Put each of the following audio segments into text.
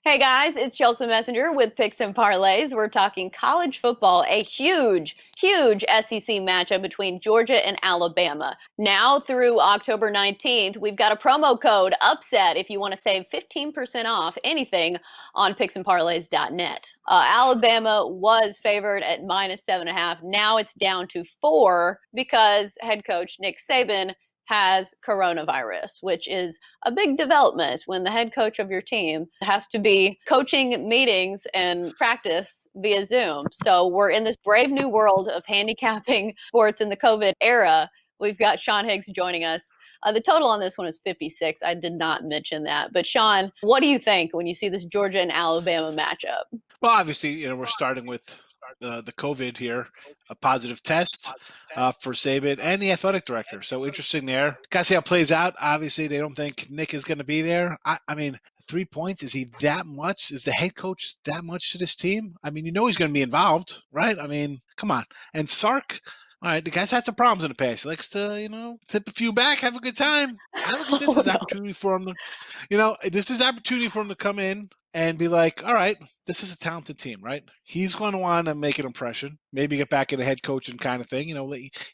Hey guys, it's Chelsa Messenger with Picks and Parlays. We're talking college football, a huge SEC matchup between Georgia and Alabama. Now through October 19th, we've got a promo code UPSET if you want to save 15% off anything on picksandparlays.net. Alabama was favored at -7.5. Now it's down to 4 because head coach Nick Saban has coronavirus, which is a big development when the head coach of your team has to be coaching meetings and practice via Zoom. So we're in this brave new world of handicapping sports in the COVID era. We've got Sean Higgs joining us. The total on this one is 56. I did not mention that. But Sean, what do you think when you see this Georgia and Alabama matchup? Well, obviously, we're starting with the COVID here, a positive test for Saban and the athletic director. So interesting there. Got to see how it plays out. Obviously, they don't think Nick is going to be there. I mean, 3 points, is he that much? Is the head coach that much to this team? I mean, he's going to be involved, right? I mean, come on. And Sark, all right, the guy's had some problems in the past. He likes to, tip a few back, have a good time. I look at this Oh, as no. opportunity for him to, this is opportunity for him to come in and be like, all right, this is a talented team, right? He's going to want to make an impression, maybe get back in the head coaching kind of thing.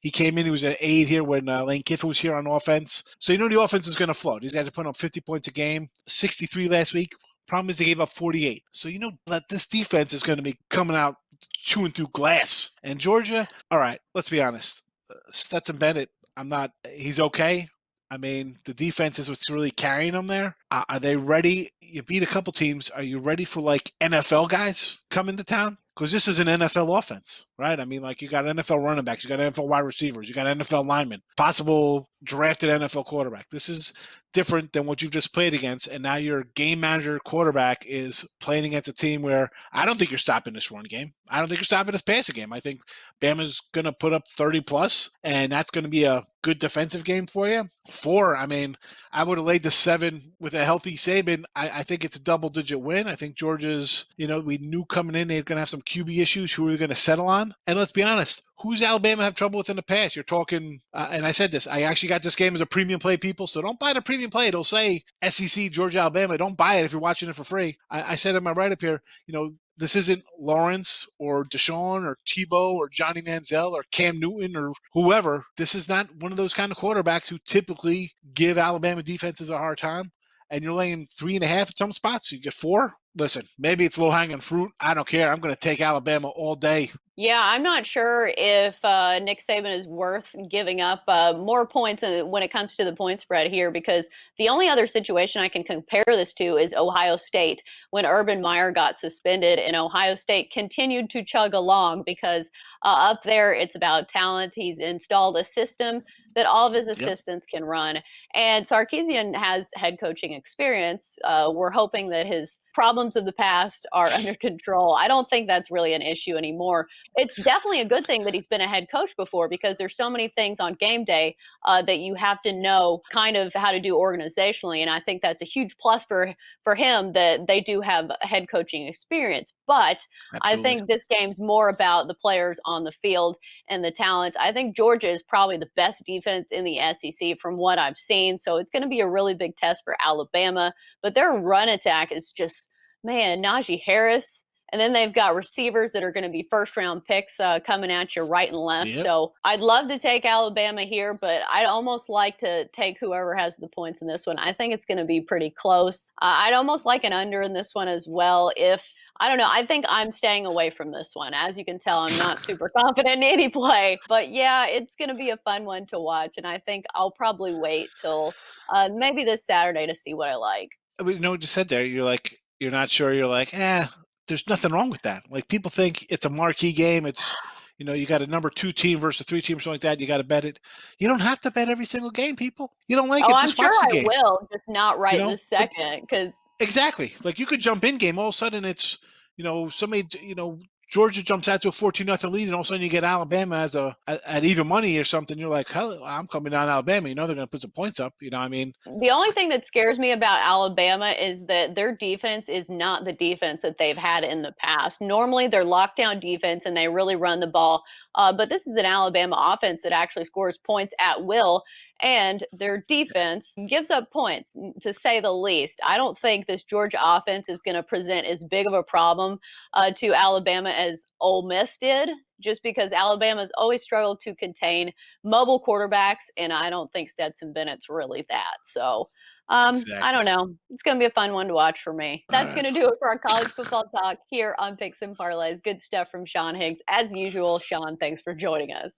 He came in, he was an aide here when Lane Kiffin was here on offense. So, the offense is going to flow. These guys are putting up 50 points a game, 63 last week. Problem is they gave up 48. So, that this defense is going to be coming out chewing through glass. And Georgia, all right, let's be honest. Stetson Bennett, he's okay. I mean, the defense is what's really carrying them there. Are they ready? You beat a couple teams. Are you ready for like NFL guys coming to town? Because this is an NFL offense, right? I mean, like you got NFL running backs, you got NFL wide receivers, you got NFL linemen, possible drafted NFL quarterback. This is different than what you've just played against. And now your game manager quarterback is playing against a team where I don't think you're stopping this run game. I don't think you're stopping this passing game. I think Bama's going to put up 30 plus, and that's going to be a good defensive game for you. 4, I mean, I would have laid the 7 with a healthy Saban. I think it's a double-digit win. I think Georgia's, we knew coming in they're going to have some QB issues. Who are they going to settle on? And let's be honest, who's Alabama have trouble with in the past? You're talking, and I said this, I actually got this game as a premium play, people, so don't buy the premium play. It'll say SEC, Georgia, Alabama. Don't buy it if you're watching it for free. I said in my write-up here, this isn't Lawrence or Deshaun or Tebow or Johnny Manziel or Cam Newton or whoever. This is not one of those kind of quarterbacks who typically give Alabama defenses a hard time. And you're laying 3.5 at some spots, so you get 4. Listen, maybe it's low-hanging fruit. I don't care. I'm going to take Alabama all day. Yeah, I'm not sure if Nick Saban is worth giving up more points when it comes to the point spread here, because the only other situation I can compare this to is Ohio State when Urban Meyer got suspended and Ohio State continued to chug along because up there it's about talent. He's installed a system that all of his Yep. assistants can run. And Sarkisian has head coaching experience. We're hoping that his problems of the past are under control. I don't think that's really an issue anymore. It's definitely a good thing that he's been a head coach before because there's so many things on game day that you have to know kind of how to do organizationally. And I think that's a huge plus for him that they do have a head coaching experience. But I Absolutely. think this game's more about the players on the field and the talent. I think Georgia is probably the best defense in the SEC from what I've seen. So it's going to be a really big test for Alabama. But their run attack is just, man, Najee Harris. And then they've got receivers that are going to be first round picks coming at you right and left. Yep. So I'd love to take Alabama here, but I'd almost like to take whoever has the points in this one. I think it's going to be pretty close. I'd almost like an under in this one as well. If I don't know. I think I'm staying away from this one. As you can tell, I'm not super confident in any play. But yeah, it's going to be a fun one to watch. And I think I'll probably wait till maybe this Saturday to see what I like. I mean, what you said there. You're like, you're not sure. You're like, there's nothing wrong with that. Like people think it's a marquee game. It's, you got a number 2 team versus a 3 team, something like that. You got to bet it. You don't have to bet every single game, people. You don't like Oh, it, I'm just sure watch the I game. will, just not You right know, this second because exactly. Like you could jump in game, all of a sudden it's, somebody, Georgia jumps out to a 14-0 lead, and all of a sudden you get Alabama as at even money or something. You're like, hell, I'm coming down Alabama. They're going to put some points up. I mean, the only thing that scares me about Alabama is that their defense is not the defense that they've had in the past. Normally, they're lockdown defense and they really run the ball But this is an Alabama offense that actually scores points at will, and their defense gives up points, to say the least. I don't think this Georgia offense is going to present as big of a problem to Alabama as Ole Miss did, just because Alabama's always struggled to contain mobile quarterbacks, and I don't think Stetson Bennett's really that. So I Exactly. don't know. It's going to be a fun one to watch for me. All That's right. going to do it for our college football talk here on Picks and Parlays. Good stuff from Sean Higgs. As usual, Sean, thanks for joining us.